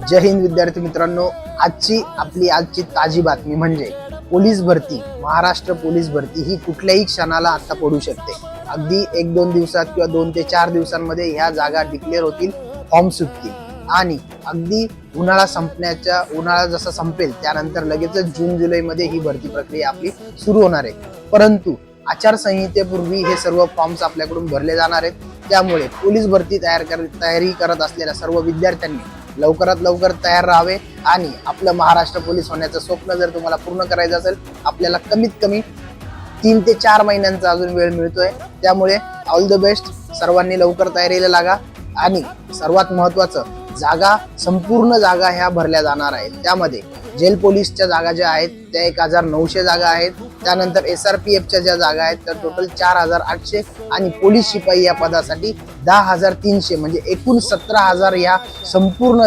जय हिंद विद्यार्थी मित्रांनो, आजची ताजी बातमी म्हणजे पोलीस भरती, महाराष्ट्र पोलीस भरती ही कुठल्याही क्षणाला आता पडू शकते। अगदी 1-2 दिवसात किंवा 2 ते 4 दिवसांमध्ये ह्या जागा डिक्लेअर होतील, फॉर्म सुटतील आणि अगदी उन्हाळा जसा संपेल त्यानंतर लगेचच जून जुलैमध्ये ही भरती प्रक्रिया आपली सुरू होणार आहे। परंतु आचारसंहितेपूर्वी हे सर्व फॉर्म्स आपल्याकडून भरले जाणार आहेत। त्यामुळे पोलीस भरती तयारी करत असलेल्या सर्व विद्यार्थ्यांनी लवकरात लवकर तयार राहावे आणि आपलं महाराष्ट्र पोलीस होण्याचं स्वप्न जर तुम्हाला पूर्ण करायचं असेल, आपल्याला कमीत कमी 3 ते 4 महिन्यांचा अजून वेळ मिळतोय। त्यामुळे ऑल द बेस्ट, सर्वांनी लवकर तयारीला लागा आणि सर्वात महत्त्वाचं, संपूर्ण जागा ह्या भरल्या जाणार आहेत। त्यामध्ये जेल पोलीसच्या जागा ज्या आहेत त्या 1900 जागा आहेत। त्यानंतर SRPFच्या ज्या जागा आहेत त्या टोटल 4800 आणि पोलीस शिपाई या पदासाठी 10300 म्हणजे एकूण 17000 या संपूर्ण